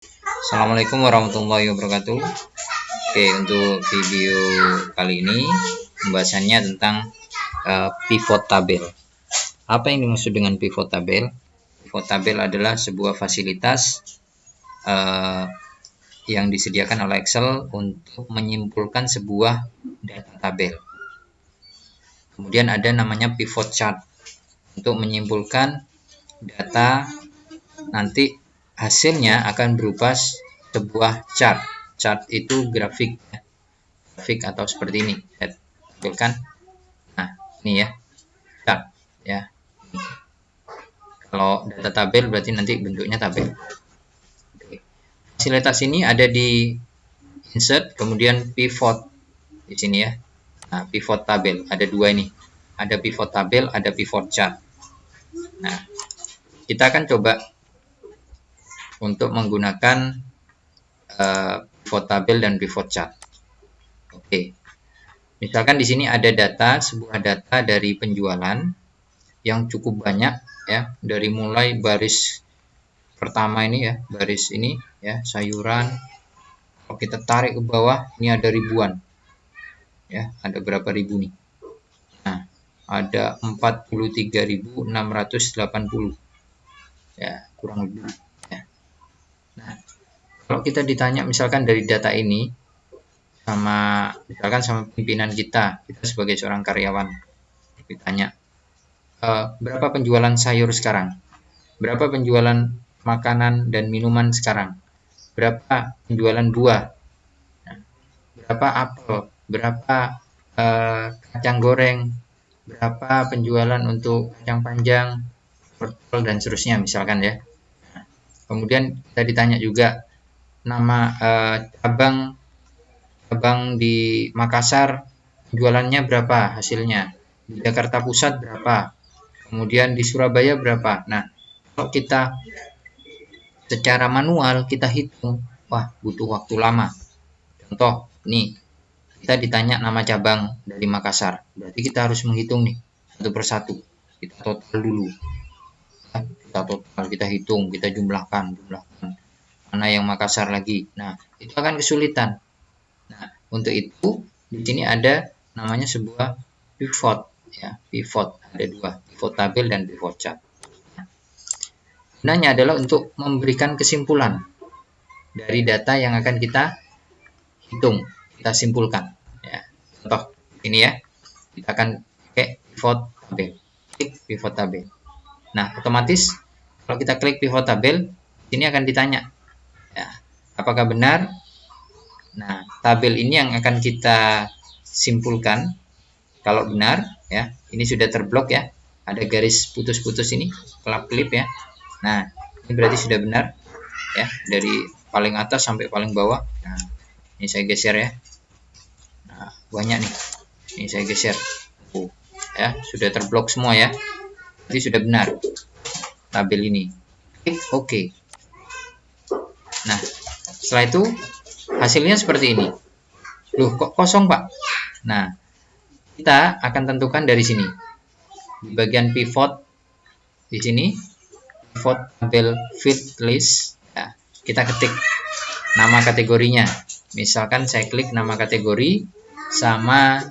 Assalamualaikum warahmatullahi wabarakatuh. Oke, untuk video kali ini pembahasannya tentang pivot tabel. Apa yang dimaksud dengan pivot tabel? Pivot tabel adalah sebuah fasilitas yang disediakan oleh Excel untuk menyimpulkan sebuah data tabel. Kemudian ada namanya pivot chart untuk menyimpulkan data, nanti hasilnya akan berupa sebuah chart. Chart itu grafik, grafik atau seperti ini. Saya tampilkan. Nah, ini ya, chart ya. Kalau data tabel berarti nanti bentuknya tabel. Fasilitas ini ada di insert, kemudian pivot di sini ya. Nah, pivot tabel ada dua ini. Ada pivot tabel, ada pivot chart. Nah, kita akan coba untuk menggunakan pivot tabel dan pivot chart. Oke. Misalkan di sini ada data, sebuah data dari penjualan yang cukup banyak ya, dari mulai baris pertama ini ya, baris ini ya, sayuran. Kalau kita tarik ke bawah, ini ada ribuan. Ya, ada berapa ribu nih? Nah, ada 43.680. Ya, kurang lebih ya. Nah, kalau kita ditanya misalkan dari data ini misalkan sama pimpinan kita sebagai seorang karyawan, ditanya berapa penjualan sayur sekarang, berapa penjualan makanan dan minuman sekarang, berapa penjualan buah, berapa apel, berapa kacang goreng, berapa penjualan untuk kacang panjang, wortel dan seterusnya misalkan ya. Kemudian kita ditanya juga nama cabang di Makassar jualannya berapa hasilnya, di Jakarta Pusat berapa, kemudian di Surabaya berapa. Nah, kalau kita secara manual kita hitung, wah butuh waktu lama. Contoh, nih kita ditanya nama cabang dari Makassar, berarti kita harus menghitung nih satu persatu. Kita total dulu. Kita total, kita hitung, kita jumlahkan mana yang Makassar lagi. Nah, itu akan kesulitan. Nah, untuk itu di sini ada namanya sebuah pivot ya, pivot ada dua, pivot tabel dan pivot chart. Gunanya adalah untuk memberikan kesimpulan dari data yang akan kita hitung, kita simpulkan ya. Contoh ini ya, kita akan pakai pivot tabel, klik pivot tabel. Nah, otomatis kalau kita klik pivot tabel, ini akan ditanya ya, apakah benar. Nah, tabel ini yang akan kita simpulkan. Kalau benar ya, ini sudah terblok ya, ada garis putus-putus ini, kelap-kelip ya. Nah, ini berarti sudah benar ya, dari paling atas sampai paling bawah. Nah, ini saya geser ya. Nah, banyak nih. Ini saya geser. Ya, sudah terblok semua ya. Jadi sudah benar tabel ini. Klik OK. Nah, setelah itu hasilnya seperti ini. Loh, kok kosong, Pak? Nah, kita akan tentukan dari sini. Di bagian pivot di sini, pivot tabel fit list, ya, kita ketik nama kategorinya. Misalkan saya klik nama kategori sama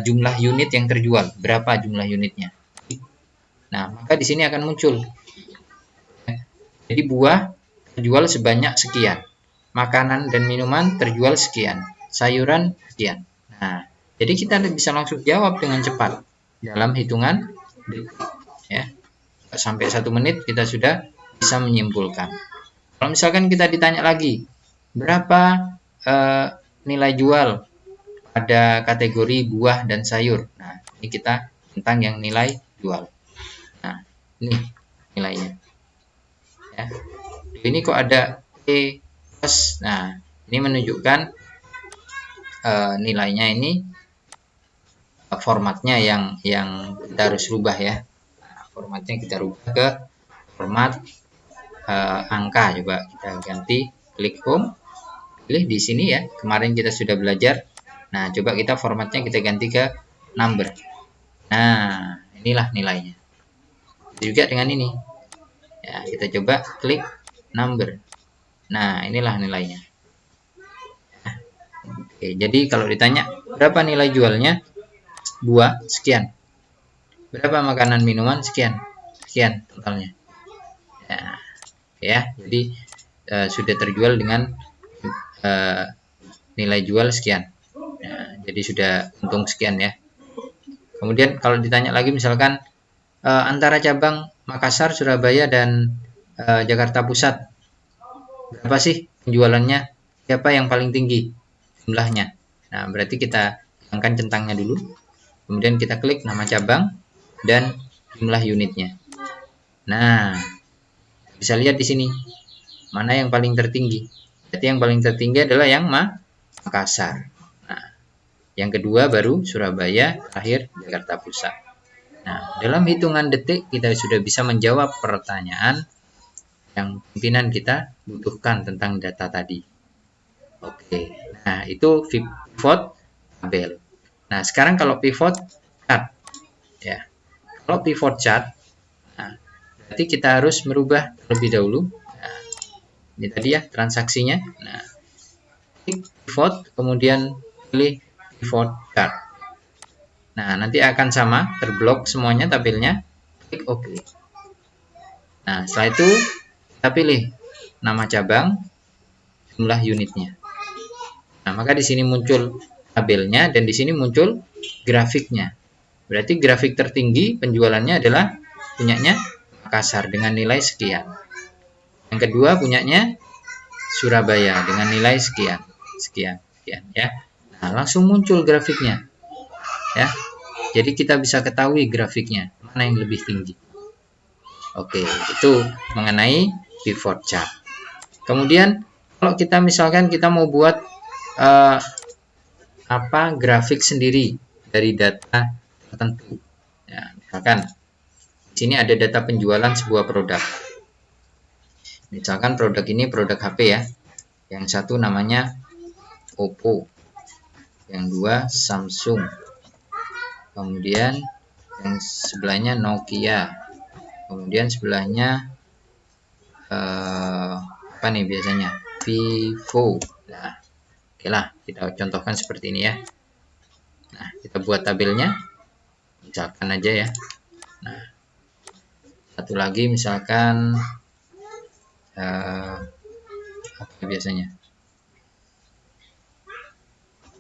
jumlah unit yang terjual, berapa jumlah unitnya. Nah, maka di sini akan muncul. Jadi buah terjual sebanyak sekian, makanan dan minuman terjual sekian, sayuran sekian. Nah, jadi kita bisa langsung jawab dengan cepat dalam hitungan detik ya. Sampai 1 menit kita sudah bisa menyimpulkan. Kalau misalkan kita ditanya lagi, berapa nilai jual pada kategori buah dan sayur. Nah, ini kita tentang yang nilai jual. Nah, ini nilainya. Ya. Ini kok ada E plus. Nah, ini menunjukkan nilainya ini formatnya yang kita harus rubah ya. Nah, formatnya kita rubah ke format angka. Coba kita ganti, klik home, pilih di sini ya. Kemarin kita sudah belajar. Nah, coba kita formatnya kita ganti ke number. Nah, inilah nilainya. Juga dengan ini. Ya, kita coba klik number. Nah, inilah nilainya. Oke, jadi kalau ditanya berapa nilai jualnya, buah sekian. Berapa makanan minuman, sekian. Sekian totalnya. Nah, ya, jadi sudah terjual dengan nilai jual sekian. Nah, jadi sudah untung sekian ya. Kemudian kalau ditanya lagi misalkan antara cabang Makassar, Surabaya, dan Jakarta Pusat, berapa sih penjualannya? Siapa yang paling tinggi jumlahnya? Nah, berarti kita hilangkan centangnya dulu. Kemudian kita klik nama cabang dan jumlah unitnya. Nah, bisa lihat di sini mana yang paling tertinggi. Berarti yang paling tertinggi adalah yang Makassar. Nah, yang kedua baru Surabaya, terakhir Jakarta Pusat. Nah, dalam hitungan detik kita sudah bisa menjawab pertanyaan yang pimpinan kita butuhkan tentang data tadi. Oke, nah itu pivot tabel. Nah, sekarang kalau pivot chart, ya, kalau pivot chart, nah, berarti kita harus merubah terlebih dahulu. Nah, ini tadi ya transaksinya. Nah, klik pivot, kemudian pilih pivot chart. Nah, nanti akan sama, terblok semuanya tabelnya. Klik OK. Nah, setelah itu kita pilih nama cabang, jumlah unitnya. Nah, maka di sini muncul tabelnya dan di sini muncul grafiknya. Berarti grafik tertinggi penjualannya adalah punyanya Makassar dengan nilai sekian. Yang kedua punyanya Surabaya dengan nilai sekian, sekian, sekian ya. Nah, langsung muncul grafiknya. Ya. Jadi kita bisa ketahui grafiknya mana yang lebih tinggi. Oke, itu mengenai pivot chart. Kemudian kalau kita misalkan kita mau buat grafik sendiri dari data tertentu. Ya, misalkan di sini ada data penjualan sebuah produk. Misalkan produk ini produk HP ya. Yang satu namanya Oppo. Yang dua Samsung. Kemudian yang sebelahnya Nokia. Kemudian sebelahnya apa nih biasanya? Vivo. Nah, oke lah, kita contohkan seperti ini ya. Nah, kita buat tabelnya. Misalkan aja ya. Nah, satu lagi misalkan apa biasanya?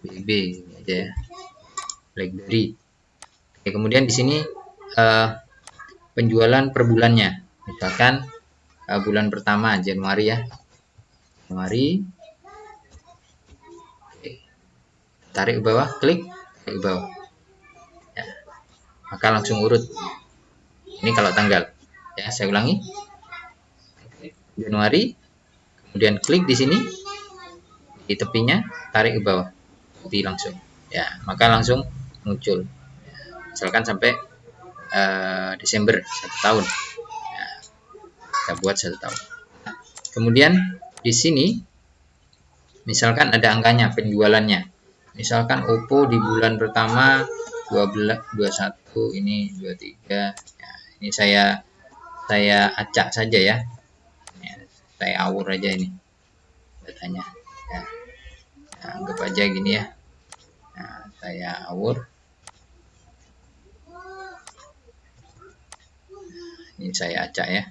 BB aja ya. BlackBerry. Oke, kemudian di sini penjualan per bulannya. Misalkan bulan pertama Januari ya. Januari. Oke. Tarik ke bawah, klik, tarik ke bawah. Ya. Maka langsung urut. Ini kalau tanggal. Ya, saya ulangi. Januari. Kemudian klik di sini. Di tepinya, tarik ke bawah. Jadi langsung. Ya, maka langsung muncul. Ya, misalkan sampai Desember 1 tahun. Ya, kita buat 1 tahun. Kemudian di sini misalkan ada angkanya penjualannya. Misalkan Oppo di bulan pertama 12, 21, ini 23. Ya, ini saya acak saja ya. Saya awur aja ini datanya. Ya. Nah, anggap aja gini ya. Nah, saya awur. Ini saya acak ya.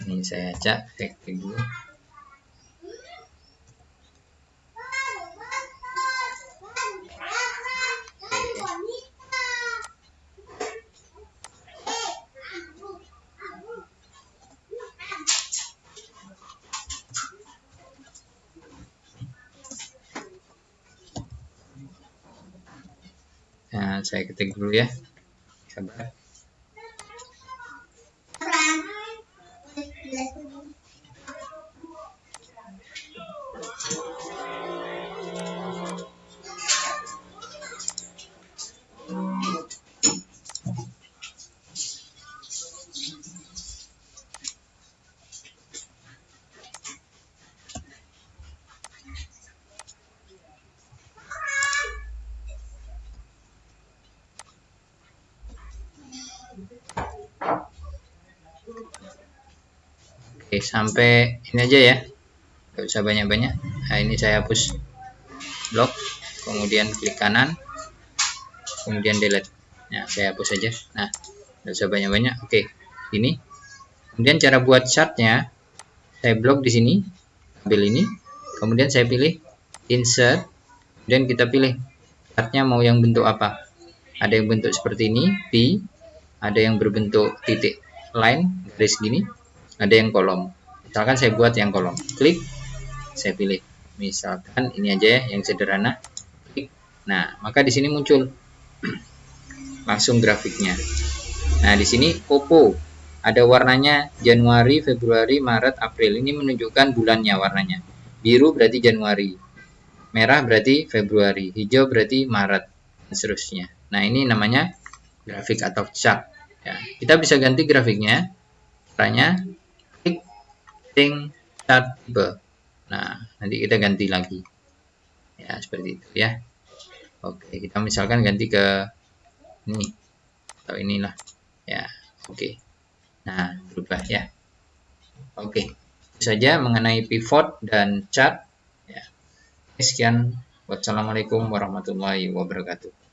Ini saya acak, saya klik dulu. Nah, saya ketik dulu ya. Sabar. Oke, sampai ini aja ya, nggak usah banyak-banyak. Nah, ini saya hapus blok, kemudian klik kanan, kemudian delete. Nah, saya hapus saja. Nah, nggak usah banyak-banyak. Oke, ini. Kemudian cara buat chartnya, saya blok di sini, ambil ini, kemudian saya pilih insert, kemudian kita pilih chartnya mau yang bentuk apa. Ada yang bentuk seperti ini, P, ada yang berbentuk titik line, garis gini, ada yang kolom. Misalkan saya buat yang kolom, klik, saya pilih. Misalkan ini aja ya, yang sederhana. Klik. Nah, maka di sini muncul langsung grafiknya. Nah, di sini Oppo ada warnanya Januari, Februari, Maret, April. Ini menunjukkan bulannya warnanya. Biru berarti Januari, merah berarti Februari, hijau berarti Maret, dan seterusnya. Nah, ini namanya grafik atau chart. Ya, kita bisa ganti grafiknya. Caranya klik setting chart type. Nah, nanti kita ganti lagi. Ya, seperti itu ya. Oke, kita misalkan ganti ke ini atau inilah. Ya, oke. Nah, berubah ya. Oke. Itu saja mengenai pivot dan chart. Ya. Sekian. Wassalamualaikum warahmatullahi wabarakatuh.